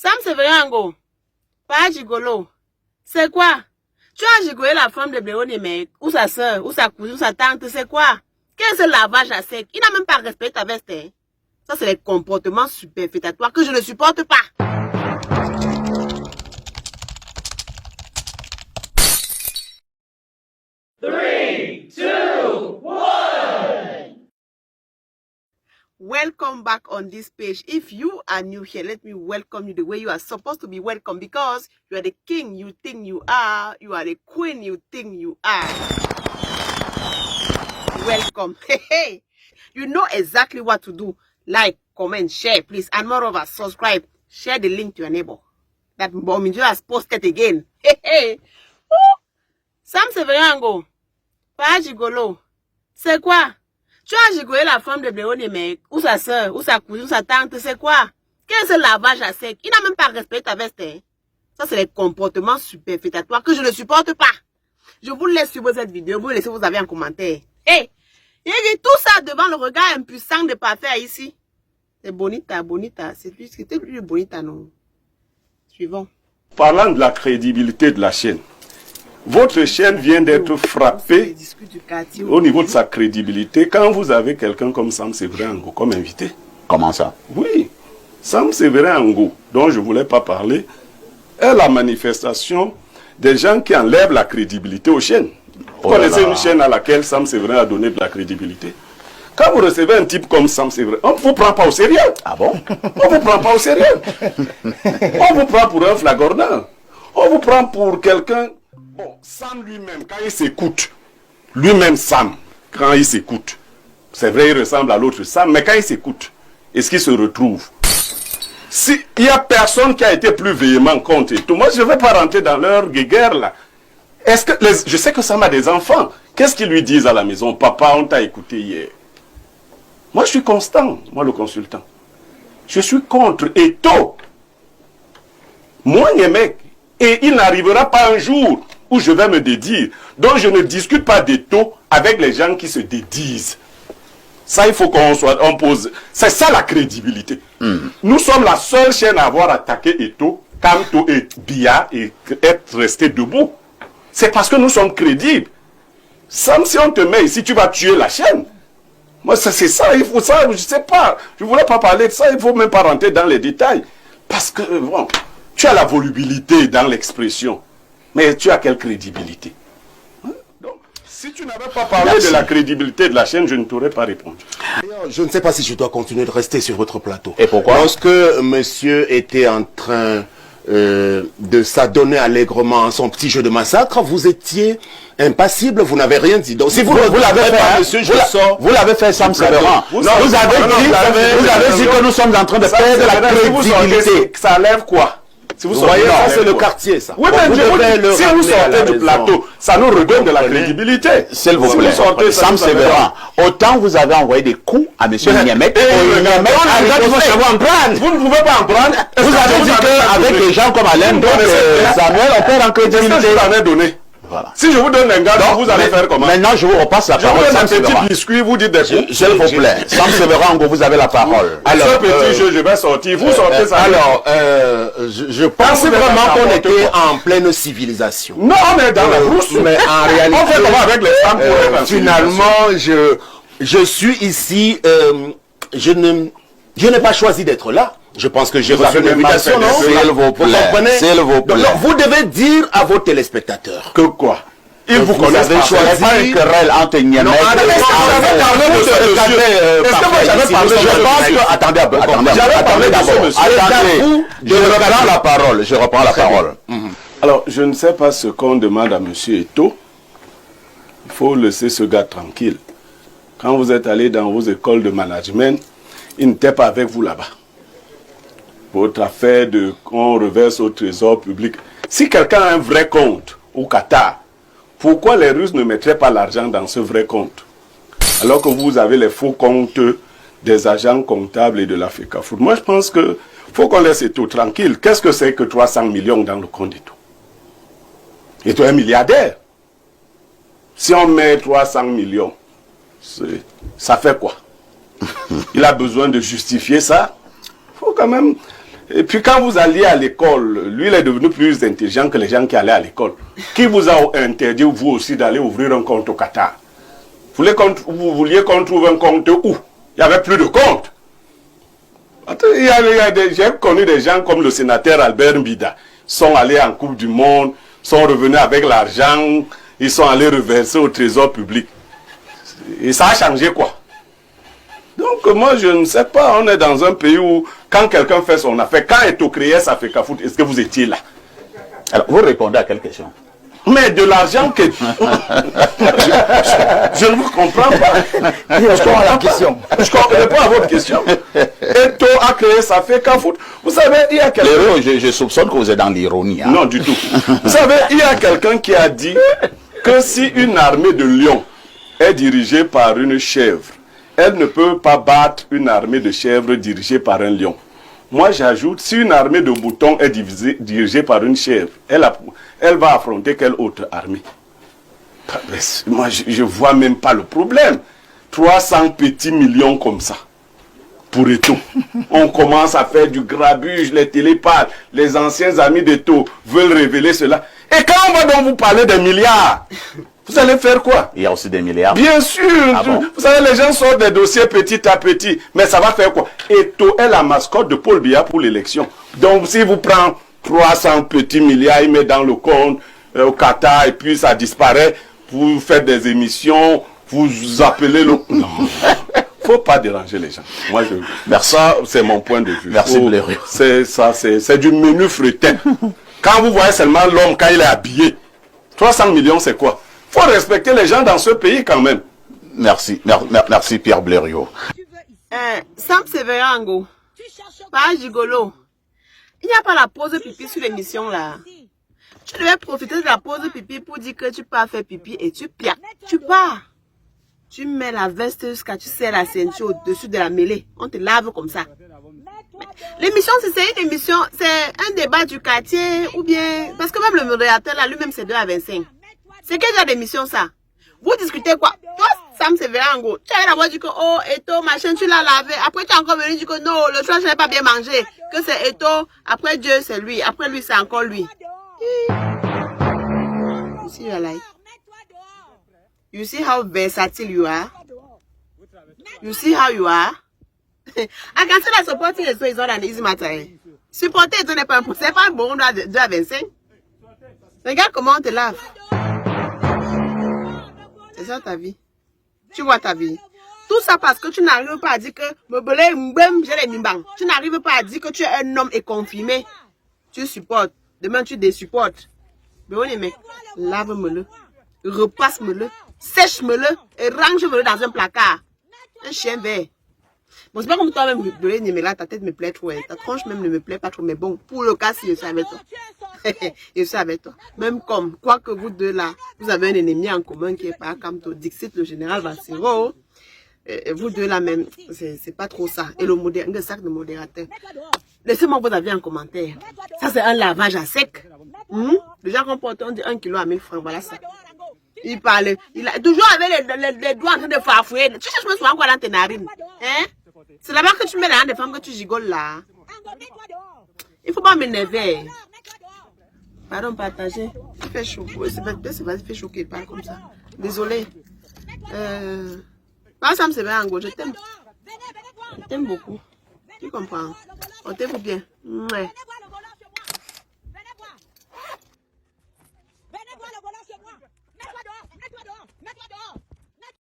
Sam Severango, pas gigolo. C'est quoi? Tu as gigolé la femme de Bléonie, mais ou sa soeur, ou sa cousine, ou sa tante, c'est quoi? Qu'est-ce que ce lavage à sec? Il n'a même pas respecté ta veste. Hein? Ça, c'est les comportements superfétatoires que je ne supporte pas. Three, two, one. Welcome back on this page. If you are new here, let me welcome you the way you are supposed to be welcome, because you are the king you think you are the queen you think you are. Welcome. Hey, you know exactly what to do. Like, comment, share, please, and moreover, subscribe. Share the link to your neighbor. That Bominjo has posted again. Hey. Sam Severango, pas gigolo. C'est quoi? Tu as gigolé la femme de Bléonie, mais ou sa soeur, ou sa cousine, ou sa tante, c'est quoi? Qu'est-ce que ce lavage à sec? Il n'a même pas respecté ta veste. Hein? Ça, c'est les comportements superfétatoires que je ne supporte pas. Je vous laisse suivre cette vidéo, vous laissez vos avis en commentaire. Hey, il dit tout ça devant le regard impuissant de parfait ici. C'est Bonita, c'était plus Bonita, non? Suivant. Parlant de la crédibilité de la chaîne, votre chaîne vient d'être frappée au niveau de sa crédibilité quand vous avez quelqu'un comme Sam Severango comme invité. Comment ça? Oui, Sam Severango, dont je ne voulais pas parler, est la manifestation des gens qui enlèvent la crédibilité aux chaînes. Vous connaissez une chaîne à laquelle Sam Severango a donné de la crédibilité? Quand vous recevez un type comme Sam Severango, on ne vous prend pas au sérieux. Ah bon? On ne vous prend pas au sérieux. On vous prend pour un flagornant. On vous prend pour quelqu'un... Bon, Sam lui-même, quand il s'écoute, lui-même Sam, quand il s'écoute, c'est vrai, il ressemble à l'autre Sam, mais quand il s'écoute, est-ce qu'il se retrouve? Si il n'y a personne qui a été plus véhément contre tout, moi je ne vais pas rentrer dans leur guéguerre là. Est-ce que je sais que Sam a des enfants. Qu'est-ce qu'ils lui disent à la maison? Papa, on t'a écouté hier. Moi je suis constant, moi le consultant. Je suis contre Eto. Moi, les mecs, et il n'arrivera pas un jour où je vais me dédire. Donc je ne discute pas d'Eto avec les gens qui se dédisent. Ça, il faut on pose. C'est ça la crédibilité. Nous sommes la seule chaîne à avoir attaqué Eto, Kanto et Bia et être resté debout. C'est parce que nous sommes crédibles. Sam, si on te met ici, tu vas tuer la chaîne. Moi, c'est ça, il faut ça, je sais pas. Je voulais pas parler de ça, il faut même pas rentrer dans les détails. Parce que, bon, tu as la volubilité dans l'expression. Mais tu as quelle crédibilité? Donc, si tu n'avais pas parlé de la crédibilité de la chaîne, je ne t'aurais pas répondu. Je ne sais pas si je dois continuer de rester sur votre plateau. Et pourquoi? Lorsque monsieur était en train de s'adonner allègrement à son petit jeu de massacre, vous étiez impassible, vous n'avez rien dit. Donc si vous l'avez fait, pas, monsieur, vous l'avez fait, Sam Severango. Vous avez dit que nous sommes en train de perdre la crédibilité. Ça enlève quoi? Si vous voyez, ça c'est le quartier, ça. Oui, mais si vous sortez du plateau, ça nous redonne de la crédibilité. S'il vous plaît, Sam Severango, autant vous avez envoyé des coups à M. Niemek, vous ne pouvez pas en prendre. Vous avez dit qu'avec des gens comme Alain, Samuel, on perd en crédibilité. Je vous en ai donné. Voilà. Si je vous donne un gars, vous allez faire comment? Maintenant, je vous repasse la parole. Je vous donne un petit biscuit, vous dites des coups. S'il vous plaît, Sam Severango, vous avez la parole. Alors, ce petit jeu, je vais sortir. Vous sortez ça. Alors, je pense vraiment qu'on était en pleine civilisation. Non, on est dans la brousse. Mais en réalité, on fait comment avec les femmes pour être en finalement, je suis ici, je n'ai pas choisi d'être là. Je pense que j'ai reçu une invitation, non? S'il vous plaît. S'il vous plaît. Donc, vous devez dire à vos téléspectateurs que quoi? Ils vous connaissent pas. C'est pas une querelle entre Niemek. Attendez d'abord. Je reprends la parole. Alors, je ne sais pas ce qu'on demande à M. Eto. Il faut laisser ce gars tranquille. Quand vous êtes allé dans vos écoles de management, il n'était pas avec vous là-bas. Votre affaire de qu'on reverse au trésor public. Si quelqu'un a un vrai compte au Qatar, pourquoi les Russes ne mettraient pas l'argent dans ce vrai compte? Alors que vous avez les faux comptes des agents comptables et de la FECAFOOT. Moi, je pense qu'il faut qu'on laisse Eto tranquille. Qu'est-ce que c'est que 300 millions dans le compte d'Eto? Eto est un milliardaire. Si on met 300 millions, ça fait quoi? Il a besoin de justifier ça. Il faut quand même... Et puis quand vous alliez à l'école, lui il est devenu plus intelligent que les gens qui allaient à l'école. Qui vous a interdit vous aussi d'aller ouvrir un compte au Qatar? Vous vouliez qu'on trouve un compte où? Il n'y avait plus de compte. J'ai connu des gens comme le sénateur Albert Mbida. Sont allés en Coupe du Monde, sont revenus avec l'argent, ils sont allés reverser au trésor public. Et ça a changé quoi? Donc moi je ne sais pas, on est dans un pays où quand quelqu'un fait son affaire, quand Eto'o créait sa FECAFOOT, est-ce que vous étiez là? Alors, vous répondez à quelle question? Mais de l'argent que... je ne vous comprends pas. Je comprends la question. Je réponds à votre question. Eto'o a créé sa FECAFOOT. Vous savez, il y a quelqu'un... Je soupçonne que vous êtes dans l'ironie. Hein? Non, du tout. Vous savez, il y a quelqu'un qui a dit que si une armée de lions est dirigée par une chèvre, elle ne peut pas battre une armée de chèvres dirigée par un lion. Moi, j'ajoute, si une armée de moutons est dirigée par une chèvre, elle va affronter quelle autre armée? Moi, je ne vois même pas le problème. 300 petits millions comme ça, pour Eto'o. On commence à faire du grabuge, les télépathes, les anciens amis d'Eto'o veulent révéler cela. Et quand on va donc vous parler des milliards, vous allez faire quoi? Il y a aussi des milliards. Bien sûr. Ah bon? Vous savez, les gens sortent des dossiers petit à petit. Mais ça va faire quoi? Eto'o est la mascotte de Paul Biya pour l'élection. Donc, si vous prenez 300 petits milliards, il met dans le compte au Qatar et puis ça disparaît, vous faites des émissions, vous appelez le... Non. Faut pas déranger les gens. Moi, ça, c'est mon point de vue. Merci, Blériot. C'est du menu fretin. Quand vous voyez seulement l'homme, quand il est habillé, 300 millions, c'est quoi? Faut respecter les gens dans ce pays quand même. Merci, merci Pierre Blériot. Sam Severango, pas gigolo. Il n'y a pas la pause pipi sur l'émission là. Tu devais profiter de la pause pipi pour dire que tu pars faire pipi et tu piaques. Tu pars. Tu mets la veste jusqu'à tu serres la ceinture au-dessus de la mêlée. On te lave comme ça. L'émission, c'est une émission, c'est un débat du quartier ou bien... Parce que même le modérateur là, lui-même, c'est 2 à 25. C'est quel genre d'émission ça? Vous discutez quoi? Toi, Sam Severango, tu avais d'abord dit que oh, Eto'o, machin, tu l'as lavé. Après, tu as encore venu dire que non, le soir, je n'ai pas bien mangé. Que c'est Eto'o, après Dieu, c'est lui. Après lui, c'est encore lui. You see your life? You see how versatile you are? You see how you are? I can say that supporting Eto'o is not an easy matter. Supporter Eto'o n'est pas un bon 2 à 25. Regarde comment on te lave. C'est ça ta vie. Tu vois ta vie. Tout ça parce que tu n'arrives pas à dire que tu n'arrives pas à dire que tu es un homme et confirmé. Tu supportes. Demain tu désupportes. Mais on est mec. Lave-me-le. Repasse-me-le. Sèche-me-le. Et range-me-le dans un placard. Un chien vert. Bon, c'est pas comme toi-même, là, ta tête me plaît trop. Ta tronche même ne me plaît pas trop. Mais bon, pour le cas, si je suis avec toi. Je suis avec toi. Même comme, quoi que vous deux là, vous avez un ennemi en commun qui est pas comme toi. Dixit, le général Bassiro. Vous deux là même, c'est pas trop ça. Et le sac de modérateur. Laissez-moi vos avis en commentaire. Ça, c'est un lavage à sec. Les gens comportent, on dit 1 kilo à 1000 francs. Voilà ça. Il parle. Il a toujours avec les doigts en train de farfouiller. Tu cherches même souvent quoi dans tes narines. Hein? C'est là-bas que tu mets la hand des femmes que tu gigoles là. Il faut pas m'énerver. Pardon, partager. Il fait chaud. C'est pas il fait chaud qu'il parle comme ça. Désolé. Sam Severango, je t'aime. Je t'aime beaucoup. Tu comprends? On t'aime bien. Ouais.